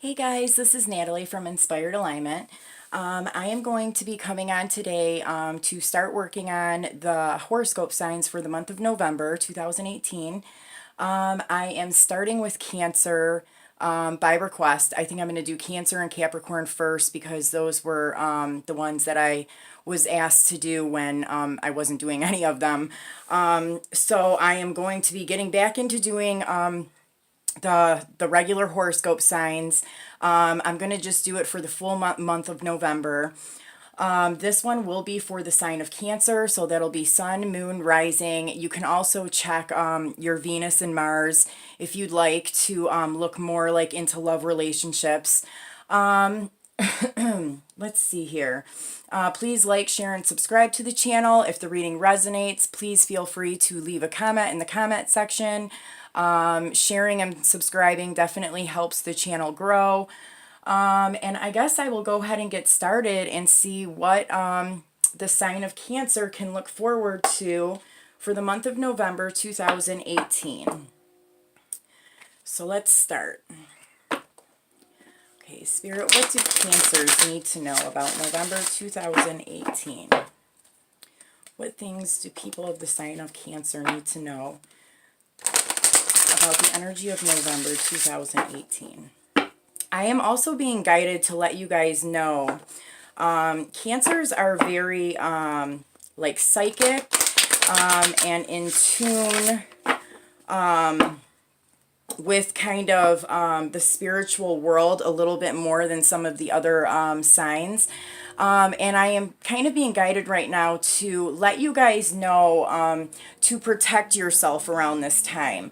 Hey guys, this is Natalie from Inspired Alignment. I am going to be coming on today to start working on the horoscope signs for the month of November 2018. I am starting with Cancer by request. I think I'm going to do Cancer and Capricorn first because those were the ones that I was asked to do when I wasn't doing any of them. So I am going to be getting back into doing the regular horoscope signs. I'm going to just do it for the full month of November. This one will be for the sign of Cancer, so that'll be Sun, Moon, Rising. You can also check your Venus and Mars if you'd like to look more like into love relationships. Let's see here. Please like, share, and subscribe to the channel. If the reading resonates, please feel free to leave a comment in the comment section. Sharing and subscribing definitely helps the channel grow. And I guess I will go ahead and get started and see what the sign of Cancer can look forward to for the month of November 2018. So let's start. Okay, Spirit, what do Cancers need to know about November 2018? What things do people of the sign of Cancer need to know about the energy of November 2018? I am also being guided to let you guys know Cancers are very like psychic and in tune with kind of the spiritual world a little bit more than some of the other signs. And I am kind of being guided right now to let you guys know to protect yourself around this time.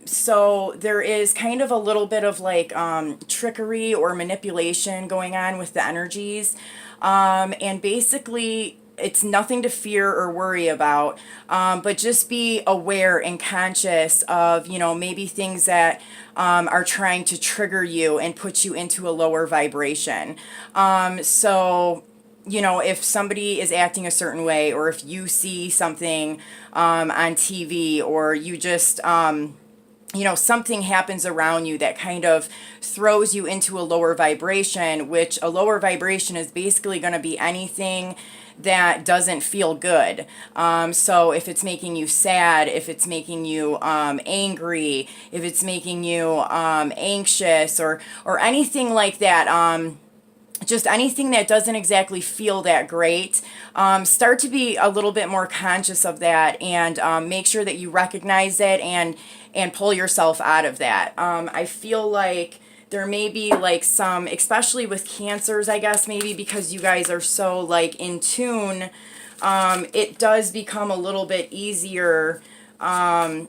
So there is kind of a little bit of like trickery or manipulation going on with the energies. And basically, it's nothing to fear or worry about, but just be aware and conscious of, maybe things that are trying to trigger you and put you into a lower vibration. So, if somebody is acting a certain way, or if you see something on TV, or you just, something happens around you that kind of throws you into a lower vibration, which a lower vibration is basically going to be anything that doesn't feel good. So if it's making you sad, if it's making you angry, if it's making you anxious, or anything like that, just anything that doesn't exactly feel that great, start to be a little bit more conscious of that, and make sure that you recognize it and pull yourself out of that. I feel like there may be like some, especially with Cancers, I guess maybe because you guys are so like in tune, it does become a little bit easier to,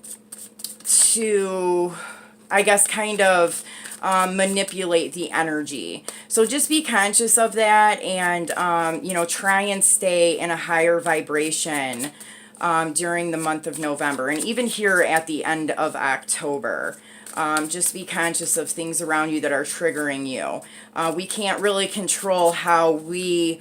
I guess, kind of manipulate the energy. So just be conscious of that, and try and stay in a higher vibration during the month of November, and even here at the end of October. Just be conscious of things around you that are triggering you. We can't really control how we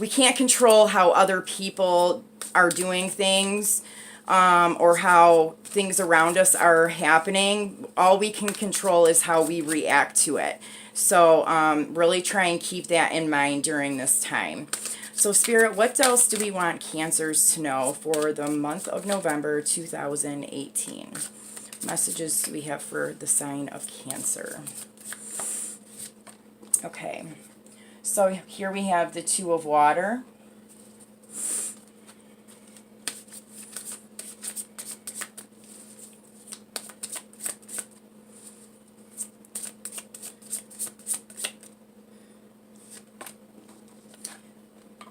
can't control how other people are doing things, or how things around us are happening. All we can control is how we react to it. So really try and keep that in mind during this time. So Spirit, what else do we want Cancers to know for the month of November 2018? Messages do we have for the sign of Cancer? Okay, so here we have the Two of Water.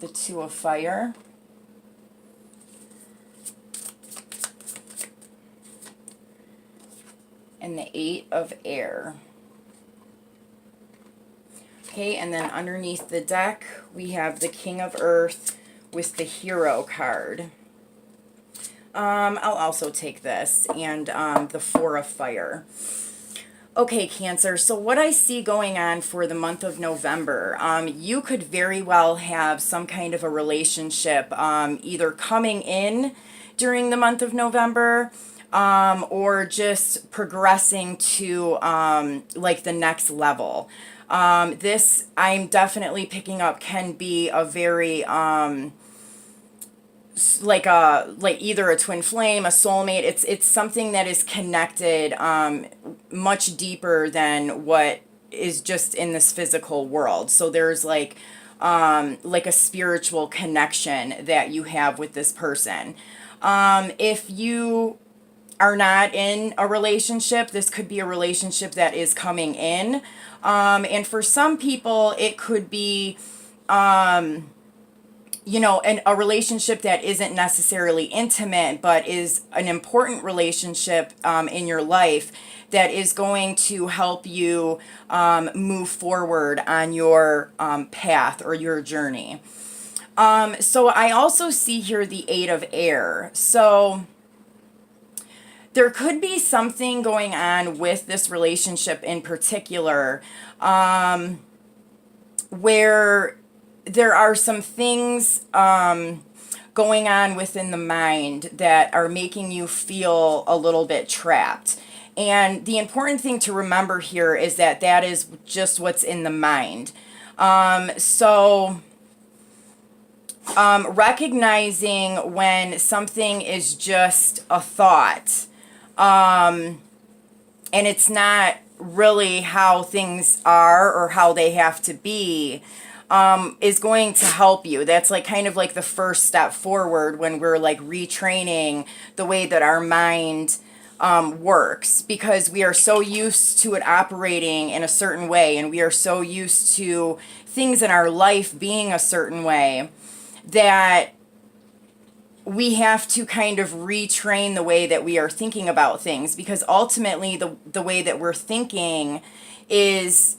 The Two of Fire. And the Eight of Air. Okay, and then underneath the deck, we have the King of Earth with the Hero card. I'll also take this, and the Four of Fire. Okay, Cancer, so what I see going on for the month of November, you could very well have some kind of a relationship either coming in during the month of November, or just progressing to like the next level. This I'm definitely picking up can be a very like either a twin flame, a soulmate. It's something that is connected much deeper than what is just in this physical world. So there's like a spiritual connection that you have with this person. If you are not in a relationship, this could be a relationship that is coming in. And for some people, it could be, a relationship that isn't necessarily intimate, but is an important relationship in your life that is going to help you move forward on your path or your journey. So I also see here the Eight of Air. So there could be something going on with this relationship in particular, where there are some things going on within the mind that are making you feel a little bit trapped. And the important thing to remember here is that that is just what's in the mind. So recognizing when something is just a thought, and it's not really how things are or how they have to be, is going to help you. That's like kind of like the first step forward when we're like retraining the way that our mind works, because we are so used to it operating in a certain way, and we are so used to things in our life being a certain way, that we have to kind of retrain the way that we are thinking about things, because ultimately the way that we're thinking is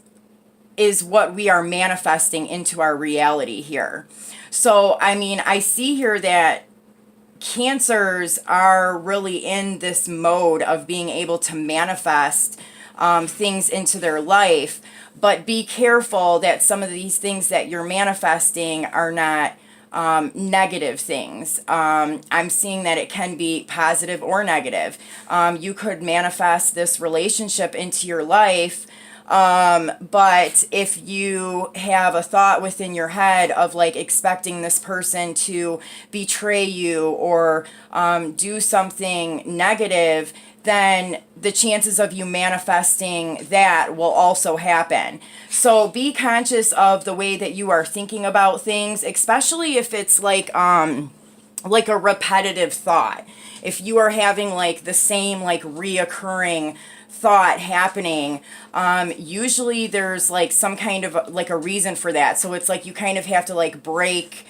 what we are manifesting into our reality here. So, I mean, I see here that Cancers are really in this mode of being able to manifest things into their life, but be careful that some of these things that you're manifesting are not negative things. I'm seeing that it can be positive or negative. You could manifest this relationship into your life, but if you have a thought within your head of like expecting this person to betray you or do something negative, then the chances of you manifesting that will also happen. So be conscious of the way that you are thinking about things, especially if it's like a repetitive thought. If you are having like the same like reoccurring thought happening, usually there's like some kind of like a reason for that. So it's like you kind of have to like break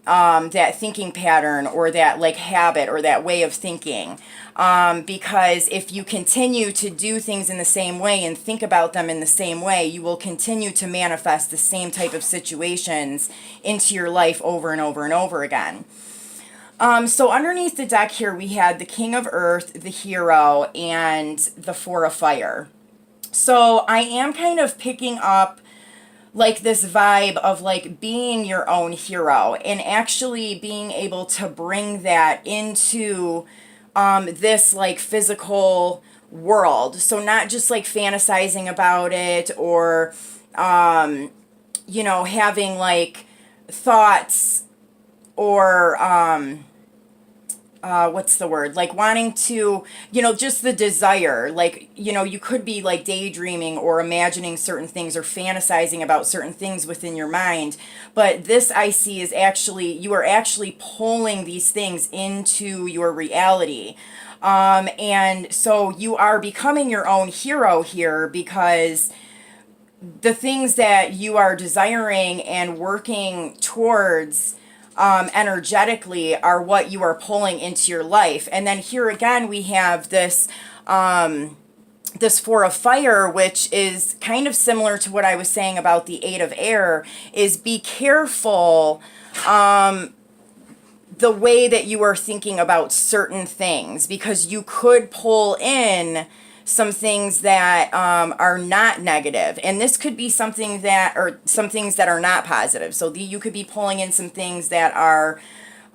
that thinking pattern or that like habit or that way of thinking, because if you continue to do things in the same way and think about them in the same way, you will continue to manifest the same type of situations into your life over and over and over again. So underneath the deck here, we had the King of Earth, the Hero, and the Four of Fire. So I am kind of picking up like this vibe of like being your own hero and actually being able to bring that into this like physical world. So not just like fantasizing about it or, having like thoughts or what's the word? Like wanting to, just the desire. Like, you could be like daydreaming or imagining certain things or fantasizing about certain things within your mind. But this I see is actually, you are actually pulling these things into your reality. And so you are becoming your own hero here, because the things that you are desiring and working towards energetically are what you are pulling into your life. And then here again we have this this Four of Fire, which is kind of similar to what I was saying about the Eight of Air, is be careful the way that you are thinking about certain things, because you could pull in some things that are not negative, and this could be something that, or some things that are not positive. So you could be pulling in some things that are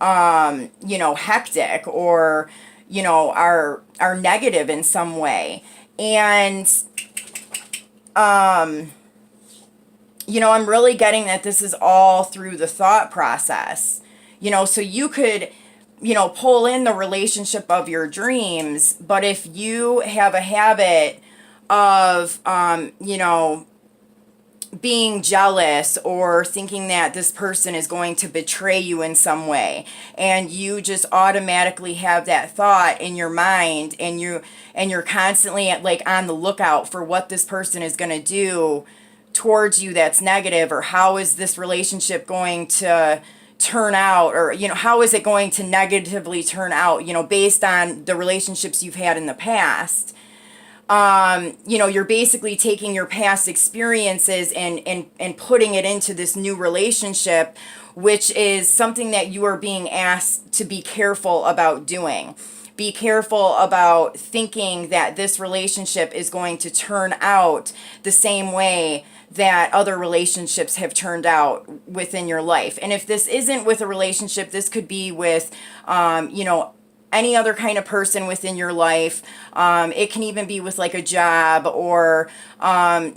hectic, or are negative in some way. And I'm really getting that this is all through the thought process. So you could, pull in the relationship of your dreams, but if you have a habit of, being jealous or thinking that this person is going to betray you in some way, and you just automatically have that thought in your mind, and you're constantly like on the lookout for what this person is going to do towards you that's negative, or how is this relationship going to turn out, or how is it going to negatively turn out, based on the relationships you've had in the past. You're basically taking your past experiences and putting it into this new relationship, which is something that you are being asked to be careful about doing. Be careful about thinking that this relationship is going to turn out the same way that other relationships have turned out within your life. And if this isn't with a relationship, this could be with, any other kind of person within your life. It can even be with like a job, or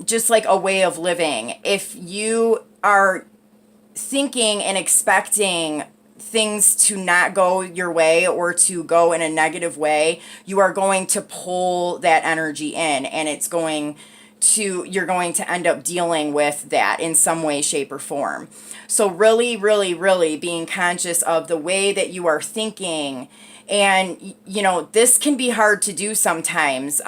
just like a way of living. If you are thinking and expecting things to not go your way, or to go in a negative way, you are going to pull that energy in, and you're going to end up dealing with that in some way, shape, or form. So really, really, really being conscious of the way that you are thinking. And, this can be hard to do sometimes.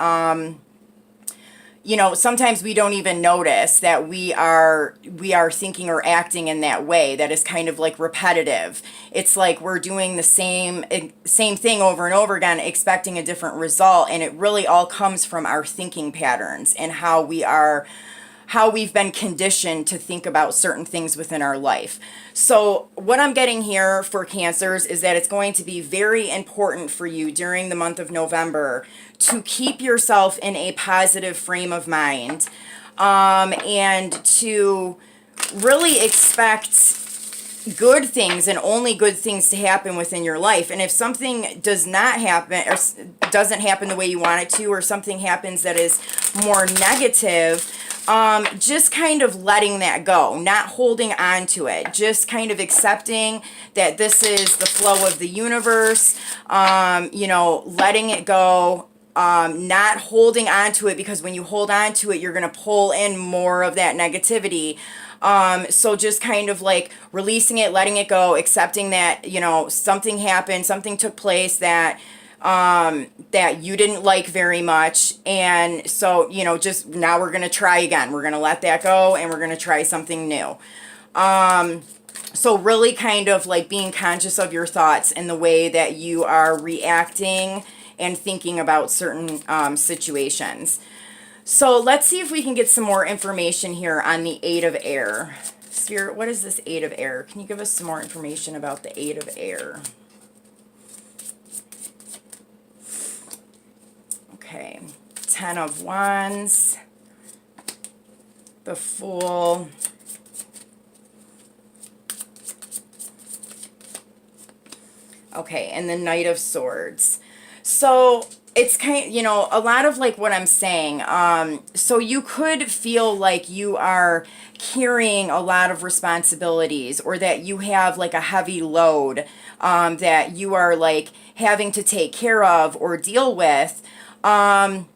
Sometimes we don't even notice that we are thinking or acting in that way. That is kind of like repetitive. It's like we're doing the same thing over and over again, expecting a different result. And it really all comes from our thinking patterns and how we've been conditioned to think about certain things within our life. So what I'm getting here for Cancers is that it's going to be very important for you during the month of November to keep yourself in a positive frame of mind, and to really expect good things and only good things to happen within your life. And if something does not happen, or doesn't happen the way you want it to, or something happens that is more negative, just kind of letting that go, not holding on to it, just kind of accepting that this is the flow of the universe, letting it go, not holding on to it, because when you hold on to it, you're going to pull in more of that negativity. So just kind of like releasing it, letting it go, accepting that, something happened, something took place that you didn't like very much. And so, just now we're going to try again. We're going to let that go, and we're going to try something new. So really kind of like being conscious of your thoughts and the way that you are reacting and thinking about certain situations. So let's see if we can get some more information here on the Eight of Air. Spirit, what is this Eight of Air? Can you give us some more information about the Eight of Air? Okay, Ten of Wands, the Fool, okay, and the Knight of Swords. So it's kind of, a lot of like what I'm saying. So you could feel like you are carrying a lot of responsibilities, or that you have like a heavy load that you are like having to take care of or deal with. And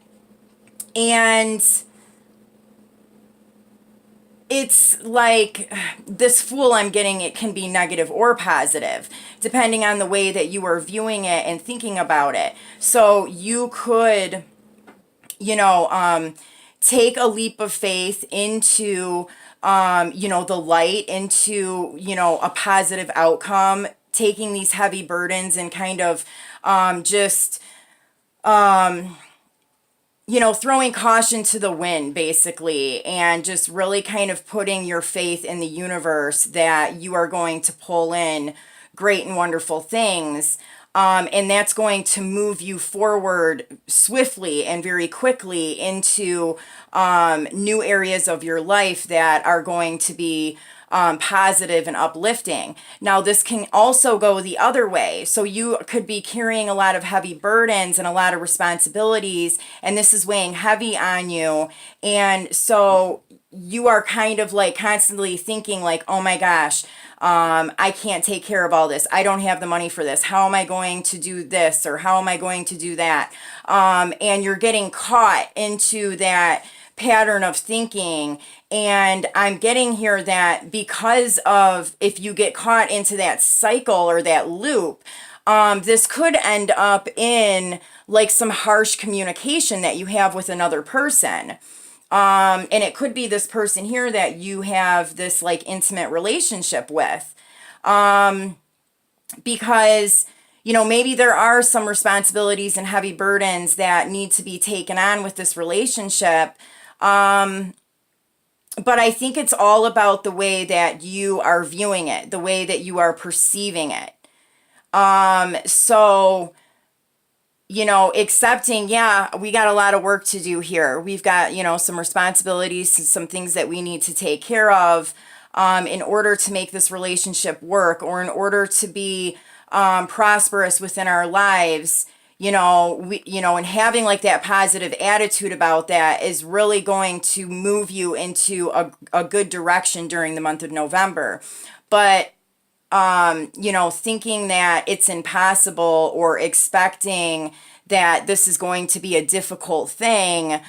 it's like this Fool I'm getting, it can be negative or positive, depending on the way that you are viewing it and thinking about it. So you could, take a leap of faith into, the light, into, a positive outcome, taking these heavy burdens and kind of just throwing caution to the wind, basically, and just really kind of putting your faith in the universe that you are going to pull in great and wonderful things. And that's going to move you forward swiftly and very quickly into new areas of your life that are going to be positive and uplifting. Now, this can also go the other way. So you could be carrying a lot of heavy burdens and a lot of responsibilities, and this is weighing heavy on you. And so you are kind of like constantly thinking like, oh my gosh, I can't take care of all this. I don't have the money for this. How am I going to do this? Or how am I going to do that? And you're getting caught into that pattern of thinking. And I'm getting here that because of, if you get caught into that cycle or that loop, this could end up in like some harsh communication that you have with another person. And it could be this person here that you have this like intimate relationship with. Because, you know, maybe there are some responsibilities and heavy burdens that need to be taken on with this relationship. But I think it's all about the way that you are viewing it, the way that you are perceiving it. So, you know, accepting, yeah, we got a lot of work to do here. We've got, you know, some responsibilities, some things that we need to take care of in order to make this relationship work, or in order to be prosperous within our lives. You know, and having like that positive attitude about that is really going to move you into a good direction during the month of November. But you know, thinking that it's impossible or expecting that this is going to be a difficult thing,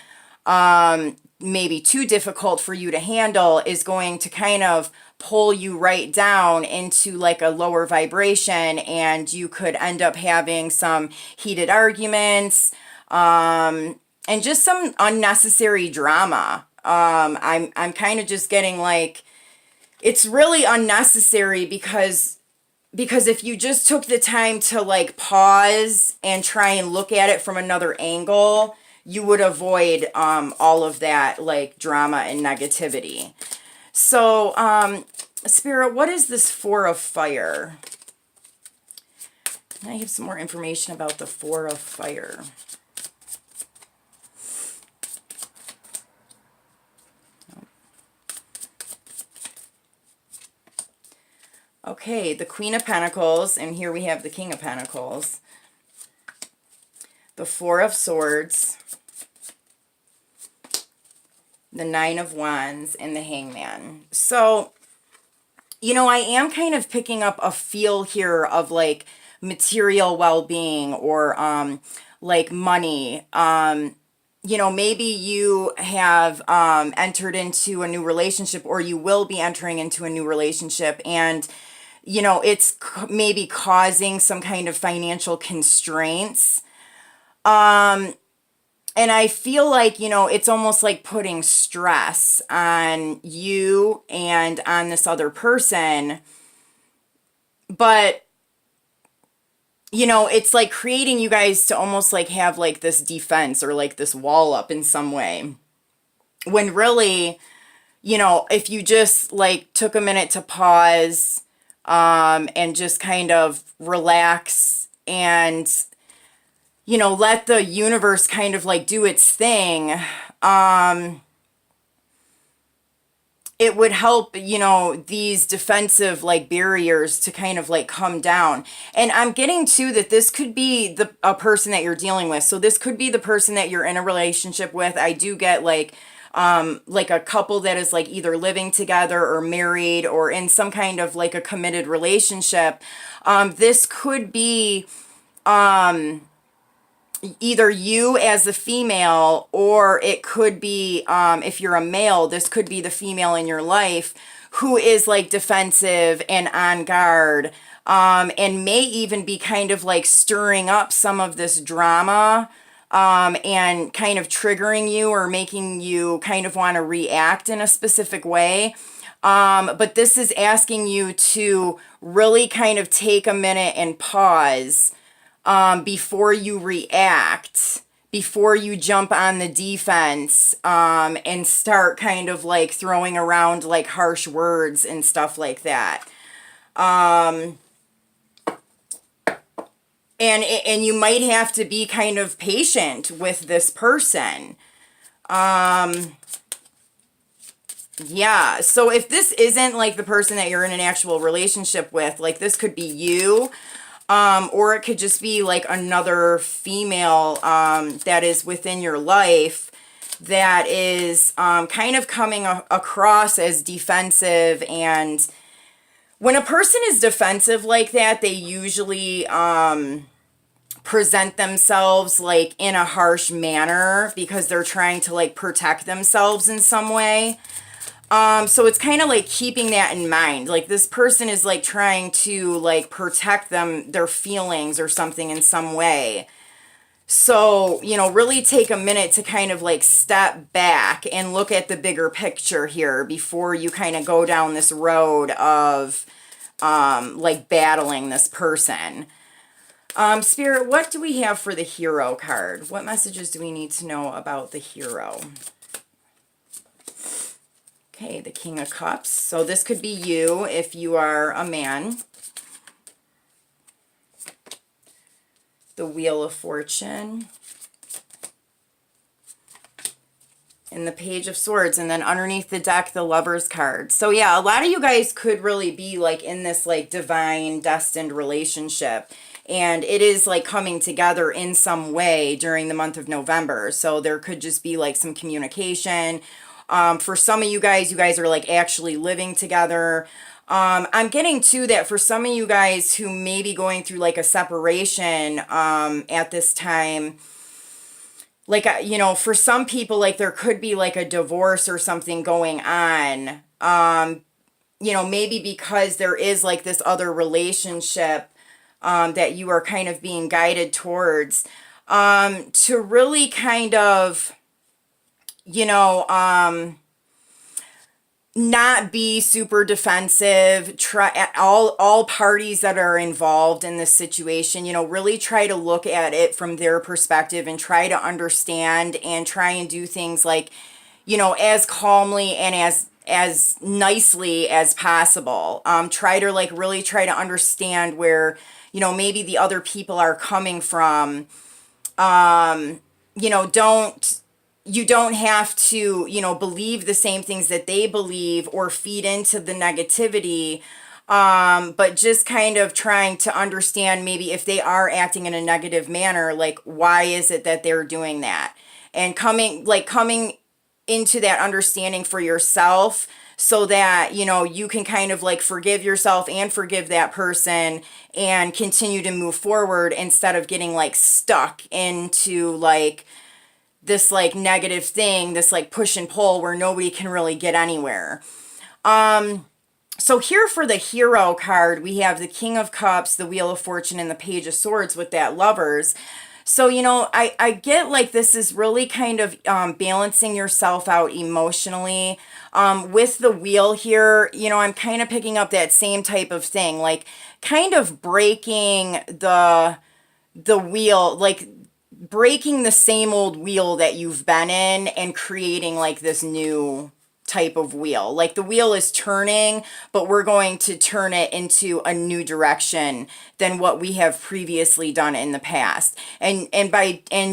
maybe too difficult for you to handle, is going to kind of pull you right down into like a lower vibration, and you could end up having some heated arguments, and just some unnecessary drama. I'm kind of just getting like, it's really unnecessary because if you just took the time to like pause and try and look at it from another angle, you would avoid all of that like drama and negativity. So, Spirit, what is this Four of Fire? Can I have some more information about the Four of Fire? Okay, the Queen of Pentacles, and here we have the King of Pentacles. The Four of Swords, the Nine of Wands, and the Hangman. So, you know, I am kind of picking up a feel here of like material well-being, or like money. You know, maybe you have entered into a new relationship, or you will be entering into a new relationship, and you know, it's maybe causing some kind of financial constraints. And I feel like, you know, it's almost like putting stress on you and on this other person. But, you know, it's like creating you guys to almost like have like this defense or like this wall up in some way. When really, you know, if you just like took a minute to pause, and just kind of relax and, you know, let the universe kind of like do its thing, it would help, you know, these defensive like barriers to kind of like come down. And I'm getting to that this could be a person that you're dealing with. So this could be the person that you're in a relationship with. I do get like a couple that is like either living together or married or in some kind of like a committed relationship. This could be either you as the female, or it could be, if you're a male, this could be the female in your life who is like defensive and on guard, and may even be kind of like stirring up some of this drama, and kind of triggering you or making you kind of want to react in a specific way. But this is asking you to really kind of take a minute and pause, before you react, before you jump on the defense, and start kind of like throwing around like harsh words and stuff like that. And you might have to be kind of patient with this person. Yeah, so if this isn't like the person that you're in an actual relationship with, like this could be you, or it could just be like another female that is within your life that is kind of coming across as defensive. And when a person is defensive like that, they usually present themselves like in a harsh manner because they're trying to like protect themselves in some way. So it's kind of like keeping that in mind. Like this person is like trying to like protect their feelings or something in some way. So, you know, really take a minute to kind of like step back and look at the bigger picture here before you kind of go down this road of like battling this person. Spirit, what do we have for the hero card? What messages do we need to know about the hero? Okay, the King of Cups. So this could be you if you are a man. The Wheel of Fortune. And the Page of Swords. And then underneath the deck, the Lover's card. So yeah, a lot of you guys could really be like in this like divine destined relationship. And it is like coming together in some way during the month of November. So there could just be like some communication. For some of you guys are like actually living together. I'm getting to that for some of you guys who may be going through like a separation at this time. Like, you know, for some people, like there could be like a divorce or something going on. You know, maybe because there is like this other relationship that you are kind of being guided towards to really kind of, you know, not be super defensive. Try all parties that are involved in this situation, you know, really try to look at it from their perspective and try to understand and try and do things like, you know, as calmly and as nicely as possible. Try to like really try to understand where, you know, maybe the other people are coming from. You know, you don't have to, you know, believe the same things that they believe or feed into the negativity, but just kind of trying to understand maybe if they are acting in a negative manner, like why is it that they're doing that, and coming into that understanding for yourself so that, you know, you can kind of like forgive yourself and forgive that person and continue to move forward instead of getting like stuck into like this like negative thing, this like push and pull where nobody can really get anywhere. So here for the hero card, we have the King of Cups, the Wheel of Fortune, and the Page of Swords with that Lovers. So, you know, I get like this is really kind of balancing yourself out emotionally. With the wheel here, you know, I'm kind of picking up that same type of thing, like kind of breaking the wheel, like breaking the same old wheel that you've been in and creating like this new type of wheel. Like the wheel is turning, but we're going to turn it into a new direction than what we have previously done in the past. And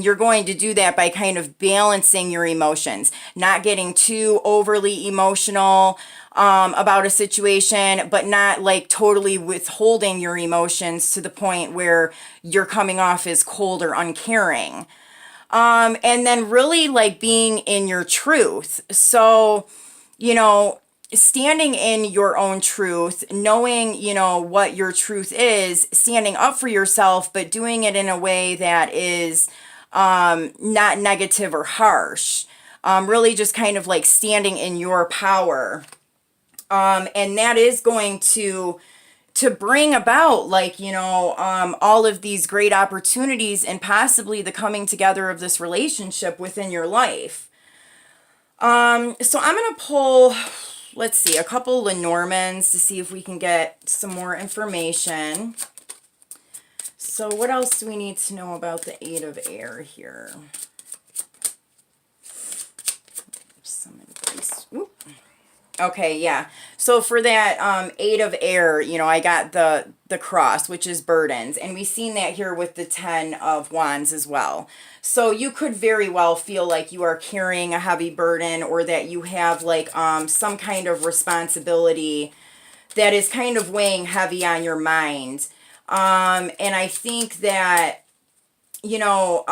you're going to do that by kind of balancing your emotions, not getting too overly emotional about a situation, but not like totally withholding your emotions to the point where you're coming off as cold or uncaring. And then really like being in your truth. So, you know, standing in your own truth, knowing, you know, what your truth is, standing up for yourself, but doing it in a way that is not negative or harsh. Really just kind of like standing in your power. And that is going to bring about like, you know, all of these great opportunities and possibly the coming together of this relationship within your life. So I'm going to pull, let's see, a couple Lenormands to see if we can get some more information. So what else do we need to know about the Eight of Air here? Some advice. Oop. Okay, yeah. So for that eight of air, I got the cross, which is burdens, and we've seen that here with the 10 of wands as well. So you could very well feel like you are carrying a heavy burden, or that you have like some kind of responsibility that is kind of weighing heavy on your mind. And I think that, you know,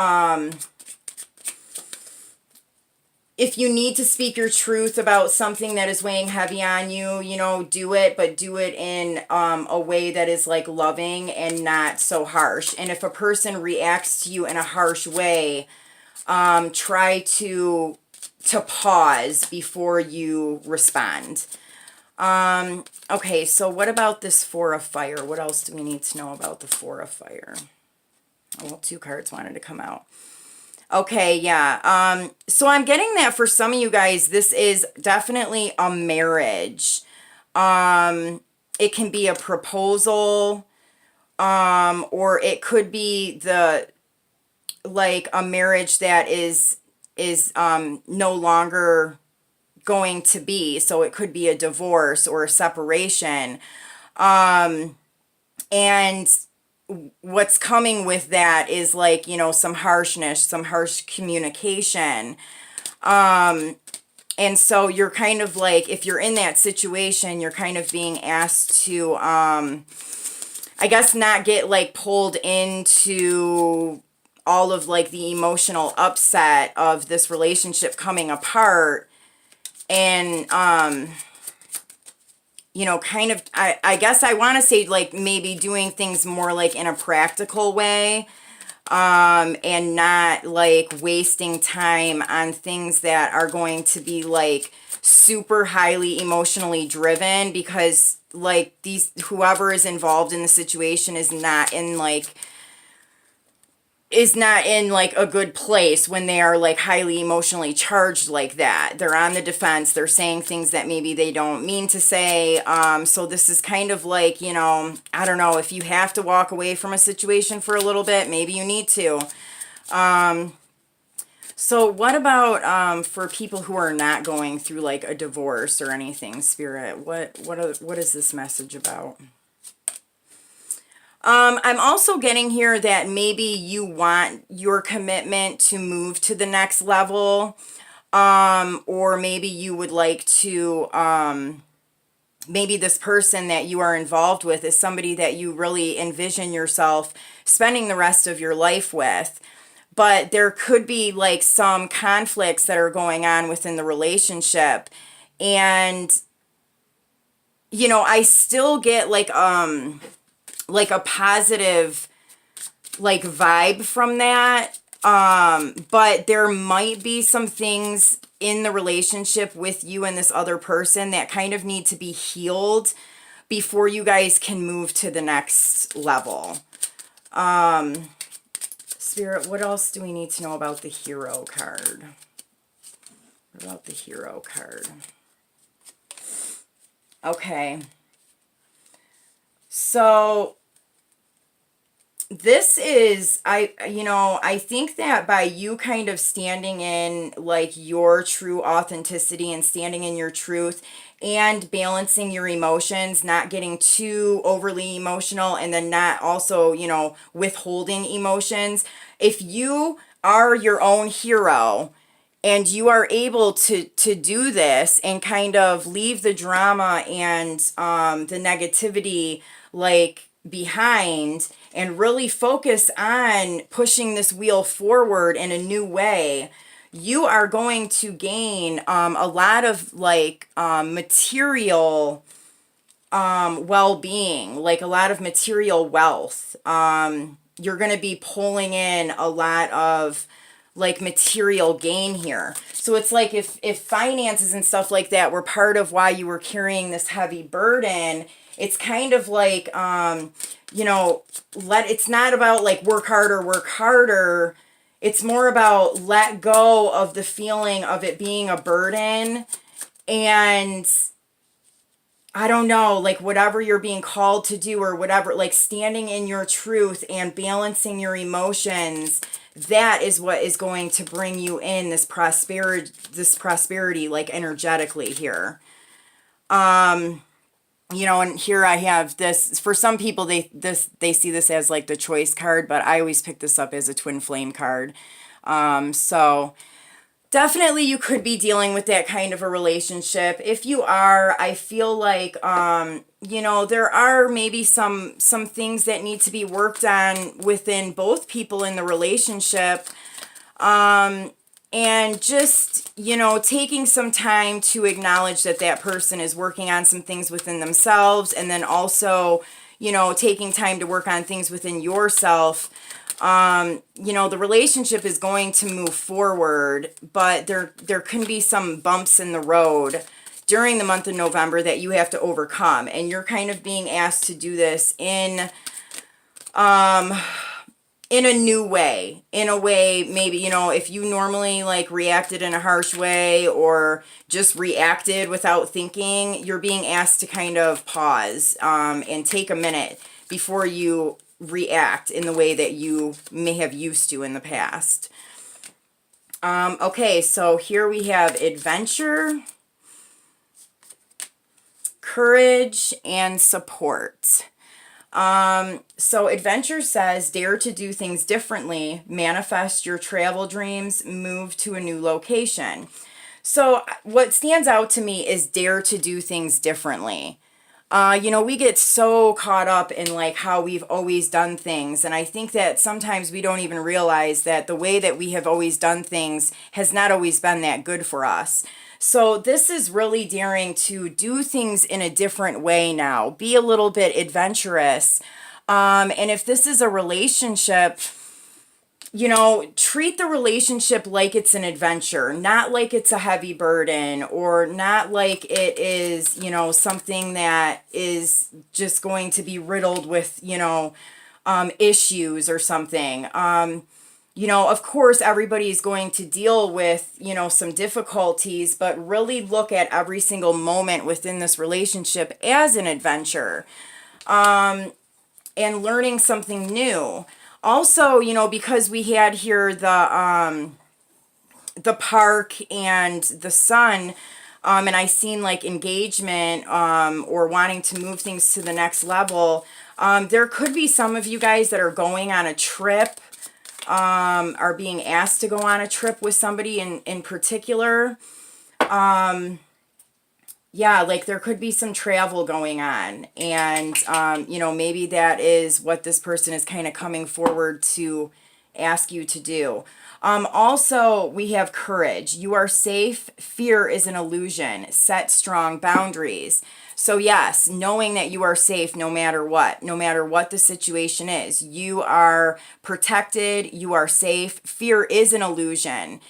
if you need to speak your truth about something that is weighing heavy on you, do it, but do it in a way that is like loving and not so harsh. And if a person reacts to you in a harsh way, try to pause before you respond. Okay, so what about this Four of Fire? What else do we need to know about the Four of Fire? Well, two cards wanted to come out. Okay, yeah. So I'm getting that for some of you guys, this is definitely a marriage. It can be a proposal, or it could be like a marriage that is no longer going to be. So it could be a divorce or a separation. And what's coming with that is like, some harshness, some harsh communication. And so you're kind of like, if you're in that situation, you're kind of being asked to, I guess, not get like pulled into all of like the emotional upset of this relationship coming apart. And, kind of, I guess I want to say like maybe doing things more like in a practical way, and not like wasting time on things that are going to be like super highly emotionally driven, because like whoever is involved in the situation is not in like a good place when they are like highly emotionally charged like that. They're on the defense. They're saying things that maybe they don't mean to say. So this is kind of like, I don't know, if you have to walk away from a situation for a little bit, maybe you need to. So what about for people who are not going through like a divorce or anything, Spirit? What is this message about? I'm also getting here that maybe you want your commitment to move to the next level, or maybe you would like to, maybe this person that you are involved with is somebody that you really envision yourself spending the rest of your life with. But there could be like some conflicts that are going on within the relationship. And, I still get like a positive like vibe from that, but there might be some things in the relationship with you and this other person that kind of need to be healed before you guys can move to the next level. Spirit, what else do we need to know about the Hero card? What about the Hero card? Okay, so this is, I think that by you kind of standing in like your true authenticity and standing in your truth and balancing your emotions, not getting too overly emotional, and then not also, withholding emotions. If you are your own hero and you are able to do this and kind of leave the drama and the negativity like behind, and really focus on pushing this wheel forward in a new way, you are going to gain a lot of like material well-being, like a lot of material wealth. You're going to be pulling in a lot of like material gain here. So it's like if finances and stuff like that were part of why you were carrying this heavy burden, it's kind of like it's not about like work harder. It's more about let go of the feeling of it being a burden, and I don't know, like whatever you're being called to do or whatever, like standing in your truth and balancing your emotions, that is what is going to bring you in this prosperity like energetically here. And here I have this. For some people, they see this as like the choice card, but I always pick this up as a twin flame card. So definitely you could be dealing with that kind of a relationship. If you are, I feel like there are maybe some things that need to be worked on within both people in the relationship. And just, taking some time to acknowledge that that person is working on some things within themselves, and then also, taking time to work on things within yourself. The relationship is going to move forward, but there can be some bumps in the road during the month of November that you have to overcome. And you're kind of being asked to do this in a new way, in a way, maybe, if you normally like reacted in a harsh way or just reacted without thinking, you're being asked to kind of pause, and take a minute before you react in the way that you may have used to in the past. Okay, so here we have adventure, courage, and support. So adventure says, dare to do things differently, manifest your travel dreams, move to a new location. So what stands out to me is dare to do things differently. We get so caught up in like how we've always done things. And I think that sometimes we don't even realize that the way that we have always done things has not always been that good for us. So this is really daring to do things in a different way now. Be a little bit adventurous. And if this is a relationship, treat the relationship like it's an adventure, not like it's a heavy burden, or not like it is, something that is just going to be riddled with, issues or something. Of course, everybody's going to deal with, some difficulties, but really look at every single moment within this relationship as an adventure, and learning something new. Also, because we had here the park and the sun, and I seen like engagement, or wanting to move things to the next level. There could be some of you guys that are going on a trip, are being asked to go on a trip with somebody in particular. Yeah, like there could be some travel going on, and maybe that is what this person is kind of coming forward to ask you to do. Also, we have courage. You are safe. Fear is an illusion. Set strong boundaries. So yes, knowing that you are safe no matter what the situation is, you are protected, you are safe. Fear is an illusion.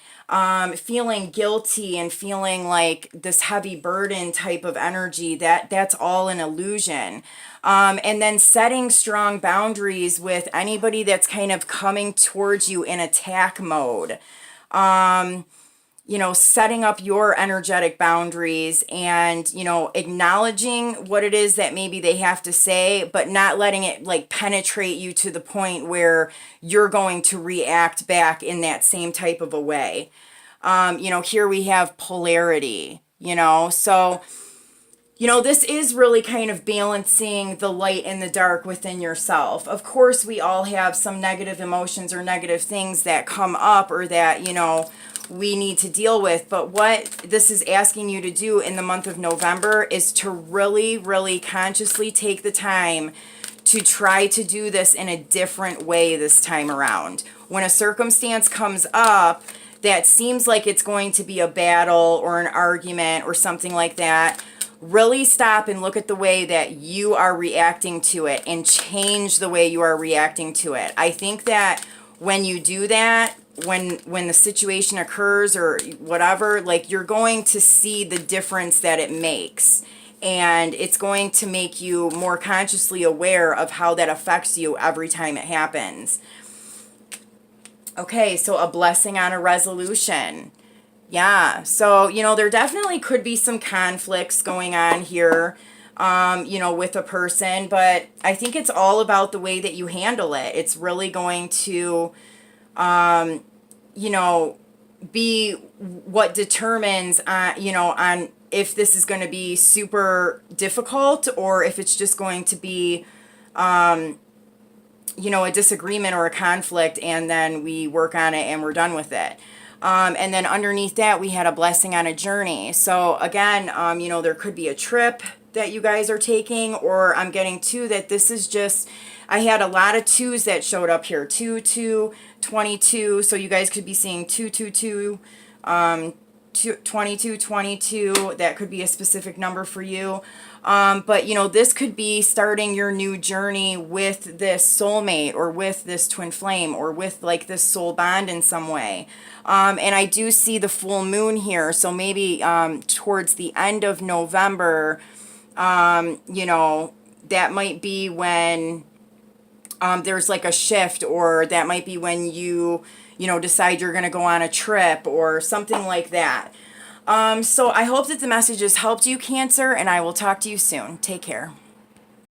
Feeling guilty and feeling like this heavy burden type of energy, that's all an illusion. And then setting strong boundaries with anybody that's kind of coming towards you in attack mode. Setting up your energetic boundaries and, acknowledging what it is that maybe they have to say, but not letting it like penetrate you to the point where you're going to react back in that same type of a way. Here we have polarity, so, this is really kind of balancing the light and the dark within yourself. Of course, we all have some negative emotions or negative things that come up or that, we need to deal with. But what this is asking you to do in the month of November is to really, really consciously take the time to try to do this in a different way this time around. When a circumstance comes up that seems like it's going to be a battle or an argument or something like that, really stop and look at the way that you are reacting to it and change the way you are reacting to it. I think that when you do that, when the situation occurs or whatever, like you're going to see the difference that it makes. And it's going to make you more consciously aware of how that affects you every time it happens. Okay, so a blessing on a resolution. Yeah, so, there definitely could be some conflicts going on here, with a person, but I think it's all about the way that you handle it. It's really going to, be what determines, on if this is going to be super difficult or if it's just going to be, a disagreement or a conflict, and then we work on it and we're done with it. And then underneath that, we had a blessing on a journey. So again, there could be a trip that you guys are taking, or I'm getting two that this is just, I had a lot of twos that showed up here, 2, 2, 22. So you guys could be seeing 2, 2, 2, 22, 22. That could be a specific number for you. But this could be starting your new journey with this soulmate or with this twin flame or with like this soul bond in some way. And I do see the full moon here. So maybe towards the end of November, that might be when there's like a shift, or that might be when you decide you're going to go on a trip or something like that. So I hope that the message has helped you, Cancer, and I will talk to you soon. Take care.